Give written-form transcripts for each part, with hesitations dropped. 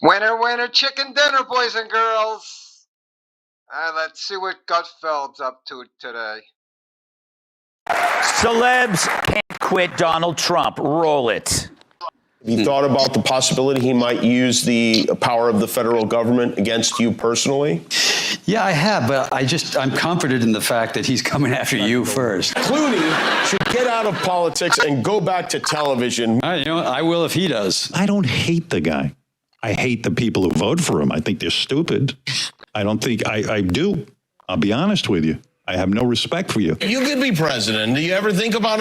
Winner, winner, chicken dinner, boys and girls. Let's see what Gutfeld's up to today. Celebs can't quit Donald Trump. Roll it. Have you thought about the possibility he might use the power of the federal government against you personally? Yeah, I have, but I'm confident in the fact that he's coming after you first. Clooney should get out of politics and go back to television. I will if he does. I don't hate the guy. I hate the people who vote for him. I think they're stupid. I don't think I do. I'll be honest with you. I have no respect for you. You could be president. Do you ever think about it?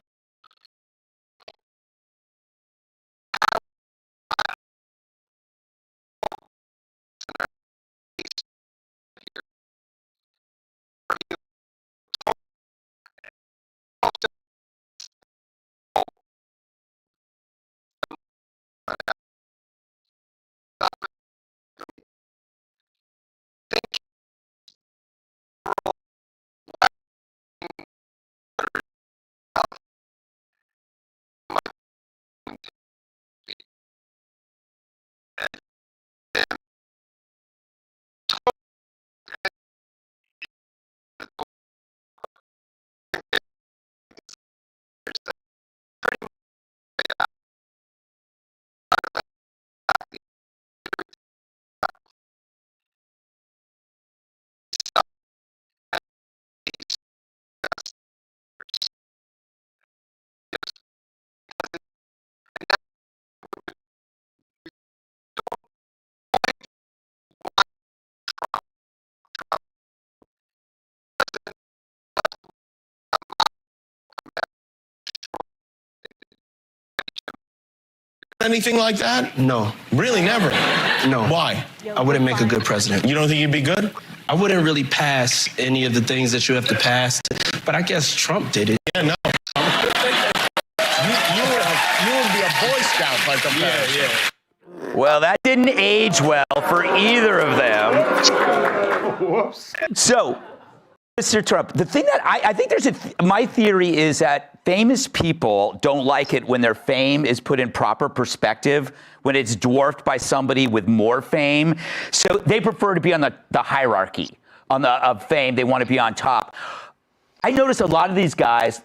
Anything like that? No. Really, never? No. Why? I wouldn't make a good president. You don't think you'd be good? I wouldn't really pass any of the things that you have to pass, but I guess Trump did it. Yeah, no. You would be a Boy Scout like a Yeah. Well, that didn't age well for either of them. Whoops. So, Mr. Trump, the thing that I think my theory is that famous people don't like it when their fame is put in proper perspective, when it's dwarfed by somebody with more fame. So they prefer to be on the hierarchy of fame. They want to be on top. I notice a lot of these guys,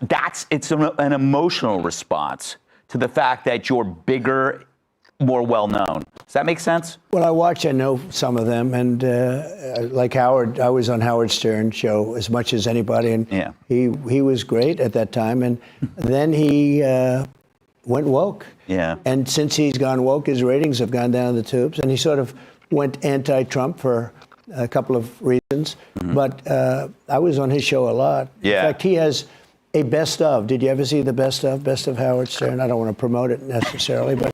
it's an emotional response to the fact that you're bigger, more well-known. Does that make sense? Well, I know some of them, and like Howard, I was on Howard Stern's show as much as anybody, and yeah. he was great at that time, and then he went woke. Yeah. And since he's gone woke, his ratings have gone down the tubes, and he sort of went anti-Trump for a couple of reasons. Mm-hmm. But I was on his show a lot. Yeah. In fact, he has a best of. Did you ever see the best of Howard Stern? I don't want to promote it necessarily, but.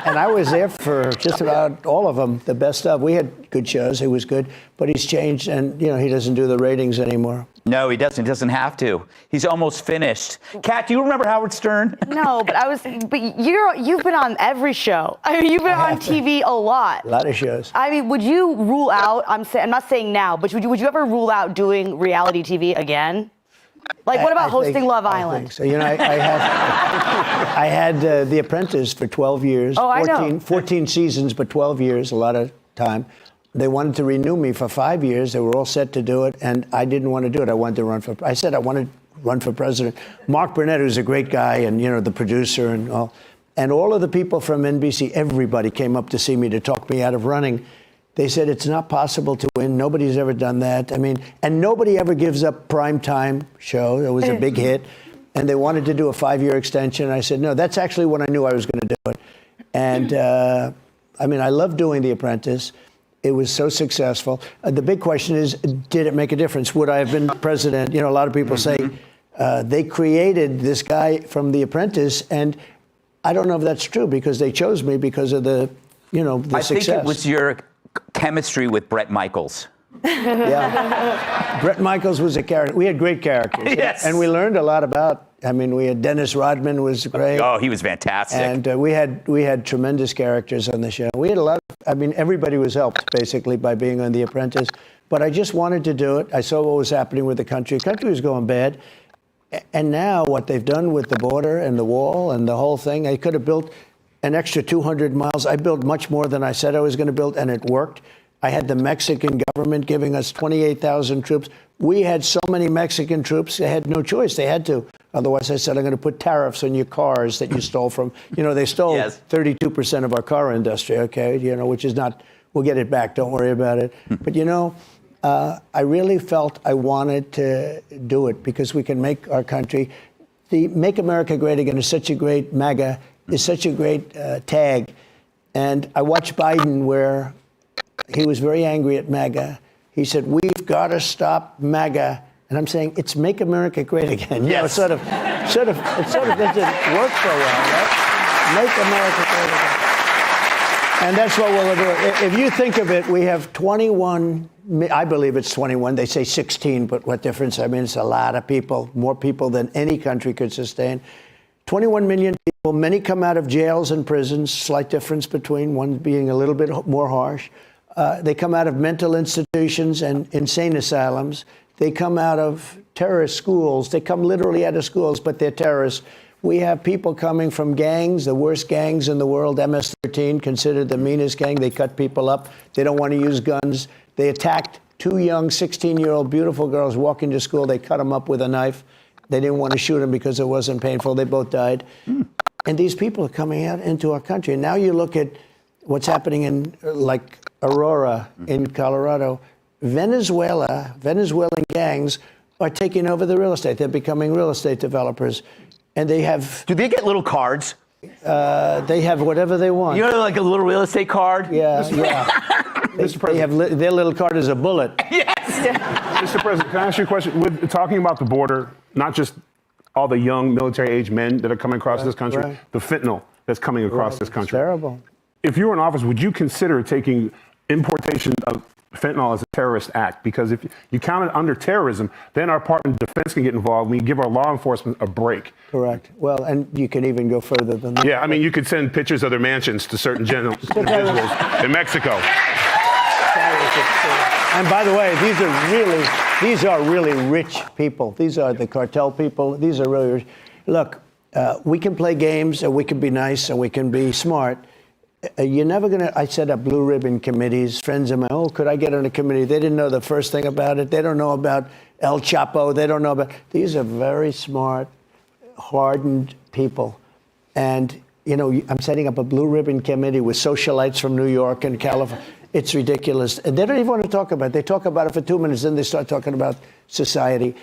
And I was there for just about all of them, the best of. We had good shows. It was good. But he's changed, and, he doesn't do the ratings anymore. No, he doesn't. He doesn't have to. He's almost finished. Kat, do you remember Howard Stern? No, but you've been on every show. I mean, you've been on TV a lot. A lot of shows. I mean, would you rule out, I'm not saying now, but would you ever rule out doing reality TV again? Like, what about hosting Love Island? I think so. I had The Apprentice for 12 years. Oh, I know. 14 seasons, but 12 years, a lot of time. They wanted to renew me for 5 years. They were all set to do it, and I didn't want to do it. I said I wanted to run for president. Mark Burnett, who's a great guy, and, the producer and all of the people from NBC, everybody came up to see me to talk me out of running. They said it's not possible to win. Nobody's ever done that. I mean, and nobody ever gives up primetime show. It was a big hit. And they wanted to do a 5-year extension. I said, no, that's actually when I knew I was going to do it. And, I love doing The Apprentice. It was so successful. The big question is, did it make a difference? Would I have been president? A lot of people say they created this guy from The Apprentice. And I don't know if that's true, because they chose me because of the success. I think it was your chemistry with Bret Michaels. Yeah. Bret Michaels was a character. We had great characters. Yes. And we learned a lot about, we had Dennis Rodman was great. Oh, he was fantastic. And we had tremendous characters on the show. We had a lot of, everybody was helped basically by being on The Apprentice. But I just wanted to do it. I saw what was happening with the country. The country was going bad. And now what they've done with the border and the wall and the whole thing, they could have built an extra 200 miles. I built much more than I said I was going to build, and it worked. I had the Mexican government giving us 28,000 troops. We had so many Mexican troops, they had no choice. They had to. Otherwise, I said, I'm going to put tariffs on your cars that you stole from. They stole 32% of our car industry, okay, which is not, we'll get it back. Don't worry about it. But, I really felt I wanted to do it because we can make our country. The Make America Great Again is such a great MAGA, is such a great tag. And I watched Biden where he was very angry at MAGA. He said, we've got to stop MAGA. And I'm saying, it's Make America Great Again. Yes. It sort of doesn't work so well, right? Make America Great Again. And that's what we'll do. If you think of it, we have 21, I believe it's 21. They say 16, but what difference? I mean, it's a lot of people, more people than any country could sustain. 21 million people, many come out of jails and prisons, slight difference between one being a little bit more harsh. They come out of mental institutions and insane asylums. They come out of terrorist schools. They come literally out of schools, but they're terrorists. We have people coming from gangs, the worst gangs in the world, MS-13, considered the meanest gang. They cut people up. They don't want to use guns. They attacked 2 young 16-year-old beautiful girls walking to school. They cut them up with a knife. They didn't want to shoot them because it wasn't painful. They both died. And these people are coming out into our country. Now you look at what's happening in, like, Aurora in Colorado. Venezuelan gangs are taking over the real estate. They're becoming real estate developers. And they have... Do they get little cards? They have whatever they want. Like a little real estate card? Yeah. They have their little card is a bullet. Yes. Mr. President, can I ask you a question? With talking about the border, not just all the young military-age men that are coming across this country, the fentanyl that's coming across this country. It's terrible. If you were in office, would you consider taking importation of fentanyl as a terrorist act? Because if you count it under terrorism, then our Department of Defense can get involved. We give our law enforcement a break. Correct. Well, and you can even go further than that. Yeah, I mean, you could send pictures of their mansions to certain individuals in Mexico. And by the way, these are really rich people. These are the cartel people. These are really rich. Look, we can play games, and we can be nice, and we can be smart. You're never going to, I set up blue ribbon committees. Friends of mine, could I get on a committee? They didn't know the first thing about it. They don't know about El Chapo. They don't know about, these are very smart, hardened people. And, I'm setting up a blue ribbon committee with socialites from New York and California. It's ridiculous. And they don't even want to talk about it. They talk about it for 2 minutes, then they start talking about society.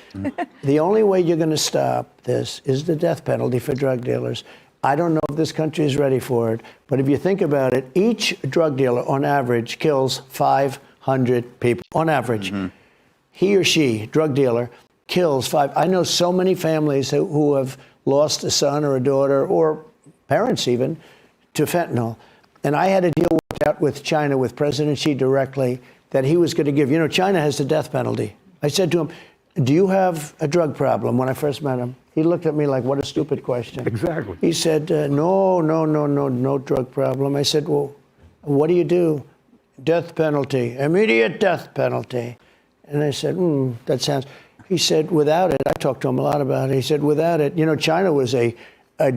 The only way you're going to stop this is the death penalty for drug dealers. I don't know if this country is ready for it, but if you think about it, each drug dealer on average kills 500 people. On average. He or she, drug dealer, kills 5. I know so many families who have lost a son or a daughter, or parents even, to fentanyl. And I had a deal worked out with China, with President Xi directly, that he was going to give. China has the death penalty. I said to him, do you have a drug problem? When I first met him, he looked at me like, what a stupid question. Exactly. He said, no drug problem. I said, well, what do you do? Death penalty, immediate death penalty. And I said, that sounds... He said, without it, I talked to him a lot about it. He said, without it, China was a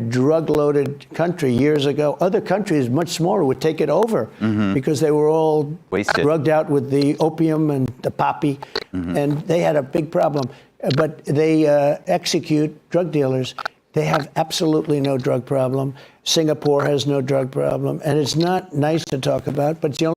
drug-loaded country years ago. Other countries, much smaller, would take it over because they were all wasted, drugged out with the opium and the poppy, and they had a big problem. But they execute drug dealers. They have absolutely no drug problem. Singapore has no drug problem, and it's not nice to talk about, but it's the only